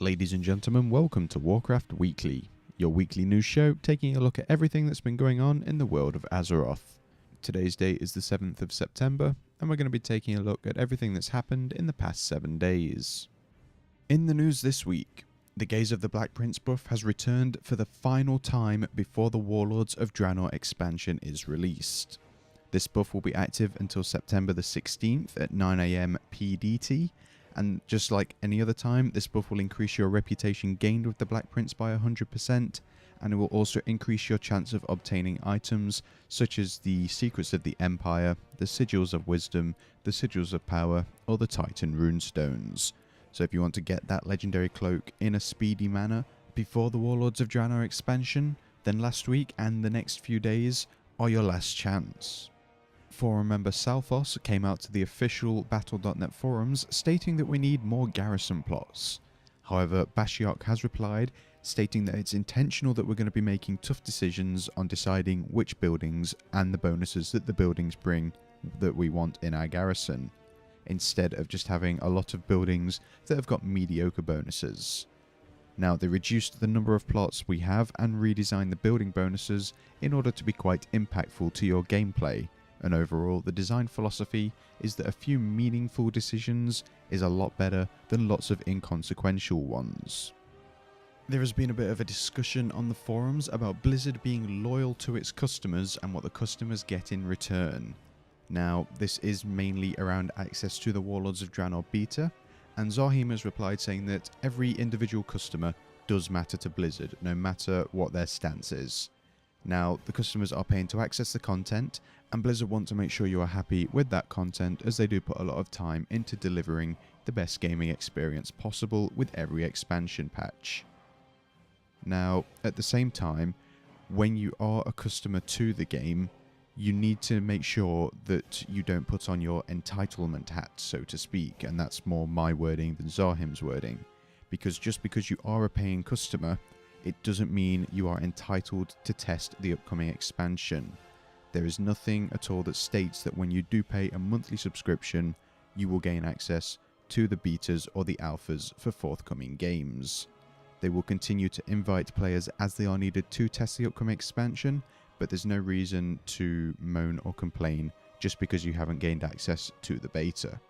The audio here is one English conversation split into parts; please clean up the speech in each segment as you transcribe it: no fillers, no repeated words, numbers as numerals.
Ladies and gentlemen, welcome to Warcraft Weekly, your weekly news show taking a look at everything that's been going on in the world of Azeroth. Today's date is the 7th of September, and we're going to be taking a look at everything that's happened in the past 7 days. In the news this week, the Gaze of the Black Prince buff has returned for the final time before the Warlords of Draenor expansion is released. This buff will be active until September the 16th at 9 AM PDT, and just like any other time, this buff will increase your reputation gained with the Black Prince by 100%, and it will also increase your chance of obtaining items such as the Secrets of the Empire, the Sigils of Wisdom, the Sigils of Power, or the Titan Runestones. So if you want to get that legendary cloak in a speedy manner before the Warlords of Draenor expansion, then last week and the next few days are your last chance. Forum member Salphos came out to the official Battle.net forums stating that we need more Garrison Plots. However, Bashiok has replied, stating that it's intentional that we're going to be making tough decisions on deciding which buildings and the bonuses that the buildings bring that we want in our garrison, instead of just having a lot of buildings that have got mediocre bonuses. Now, they reduced the number of plots we have and redesigned the building bonuses in order to be quite impactful to your gameplay. And overall, the design philosophy is that a few meaningful decisions is a lot better than lots of inconsequential ones. There has been a bit of a discussion on the forums about Blizzard being loyal to its customers and what the customers get in return. Now, this is mainly around access to the Warlords of Draenor beta, and Zahim has replied saying that every individual customer does matter to Blizzard, no matter what their stance is. Now, the customers are paying to access the content, and Blizzard want to make sure you are happy with that content, as they do put a lot of time into delivering the best gaming experience possible with every expansion patch. Now, at the same time, when you are a customer to the game, you need to make sure that you don't put on your entitlement hat, so to speak, and that's more my wording than Zahim's wording, because just because you are a paying customer, it doesn't mean you are entitled to test the upcoming expansion. There is nothing at all that states that when you do pay a monthly subscription, you will gain access to the betas or the alphas for forthcoming games. They will continue to invite players as they are needed to test the upcoming expansion, but there's no reason to moan or complain just because you haven't gained access to the beta.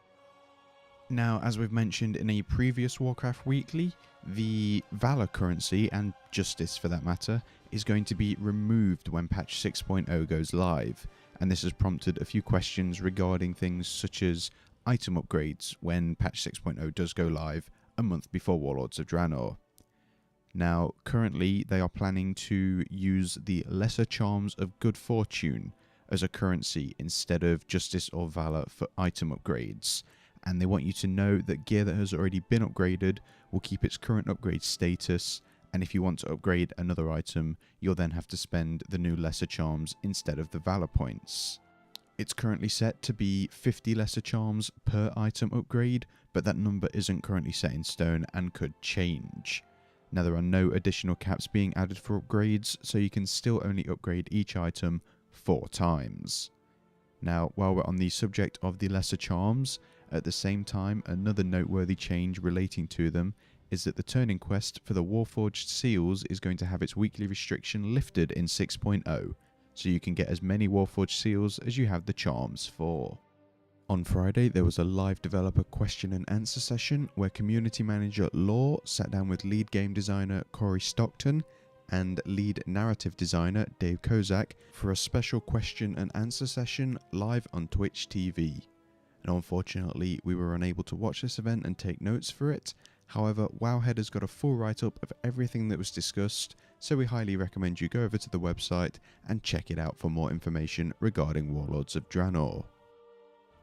Now, as we've mentioned in a previous Warcraft Weekly, the Valor currency, and Justice for that matter, is going to be removed when patch 6.0 goes live, and this has prompted a few questions regarding things such as item upgrades when patch 6.0 does go live a month before Warlords of Draenor. Now, currently they are planning to use the Lesser Charms of Good Fortune as a currency instead of Justice or Valor for item upgrades, and they want you to know that gear that has already been upgraded will keep its current upgrade status, and if you want to upgrade another item, you'll then have to spend the new Lesser Charms instead of the Valor points. It's currently set to be 50 Lesser Charms per item upgrade, but that number isn't currently set in stone and could change. Now, there are no additional caps being added for upgrades, so you can still only upgrade each item 4 times. Now, while we're on the subject of the Lesser Charms, at the same time, another noteworthy change relating to them is that the turning quest for the Warforged Seals is going to have its weekly restriction lifted in 6.0, so you can get as many Warforged Seals as you have the charms for. On Friday, there was a live developer question and answer session where community manager Law sat down with lead game designer Corey Stockton and lead narrative designer Dave Kozak for a special question and answer session live on Twitch TV. And unfortunately, we were unable to watch this event and take notes for it. However, Wowhead has got a full write-up of everything that was discussed, so we highly recommend you go over to the website and check it out for more information regarding Warlords of Draenor.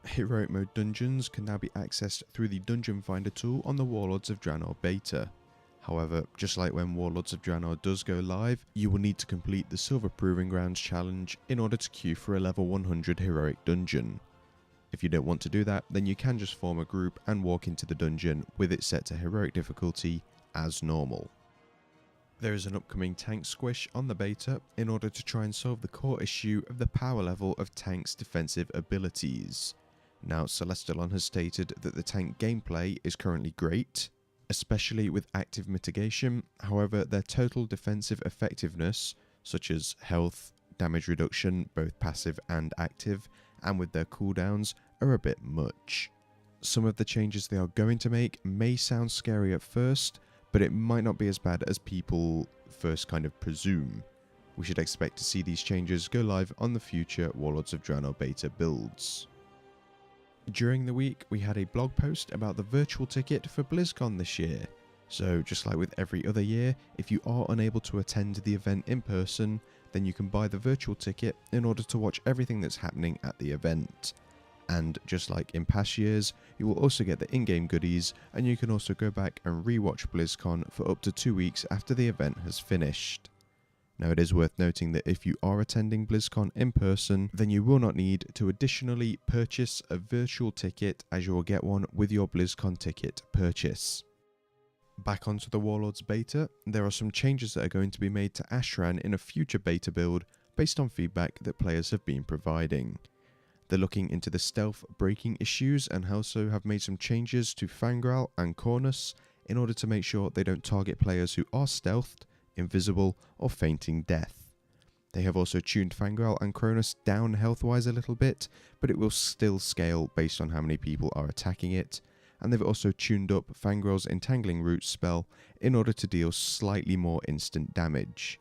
Heroic mode dungeons can now be accessed through the Dungeon Finder tool on the Warlords of Draenor beta. However, just like when Warlords of Draenor does go live, you will need to complete the Silver Proving Grounds challenge in order to queue for a level 100 heroic dungeon. If you don't want to do that, then you can just form a group and walk into the dungeon with it set to heroic difficulty as normal. There is an upcoming tank squish on the beta in order to try and solve the core issue of the power level of tanks' defensive abilities. Now, Celestalon has stated that the tank gameplay is currently great, especially with active mitigation. However, their total defensive effectiveness, such as health, damage reduction, both passive and active, and with their cooldowns, are a bit much. Some of the changes they are going to make may sound scary at first, but it might not be as bad as people first kind of presume. We should expect to see these changes go live on the future Warlords of Draenor beta builds. During the week, we had a blog post about the virtual ticket for Blizzcon this year. So just like with every other year, if you are unable to attend the event in person, then you can buy the virtual ticket in order to watch everything that's happening at the event. And just like in past years, you will also get the in-game goodies, and you can also go back and rewatch BlizzCon for up to 2 weeks after the event has finished. Now, it is worth noting that if you are attending BlizzCon in person, then you will not need to additionally purchase a virtual ticket, as you will get one with your BlizzCon ticket purchase. Back onto the Warlords beta, there are some changes that are going to be made to Ashran in a future beta build based on feedback that players have been providing. They're looking into the stealth breaking issues and also have made some changes to Fangral and Cornus in order to make sure they don't target players who are stealthed, invisible, or fainting death. They have also tuned Fangral and Cronus down health-wise a little bit, but it will still scale based on how many people are attacking it, and they've also tuned up Fangral's Entangling Roots spell in order to deal slightly more instant damage.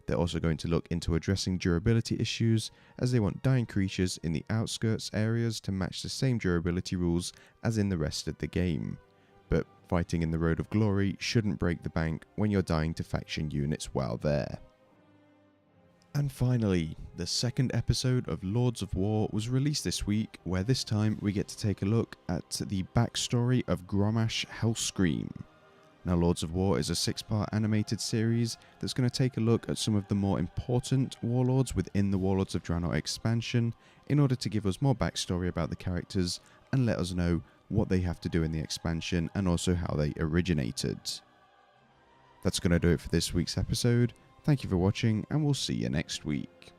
They're also going to look into addressing durability issues, as they want dying creatures in the outskirts areas to match the same durability rules as in the rest of the game. But fighting in the Road of Glory shouldn't break the bank when you're dying to faction units while there. And finally, the second episode of Lords of War was released this week, where this time we get to take a look at the backstory of Grommash Hellscream. Now, Lords of War is a 6-part animated series that's going to take a look at some of the more important warlords within the Warlords of Draenor expansion in order to give us more backstory about the characters and let us know what they have to do in the expansion and also how they originated. That's going to do it for this week's episode. Thank you for watching, and we'll see you next week.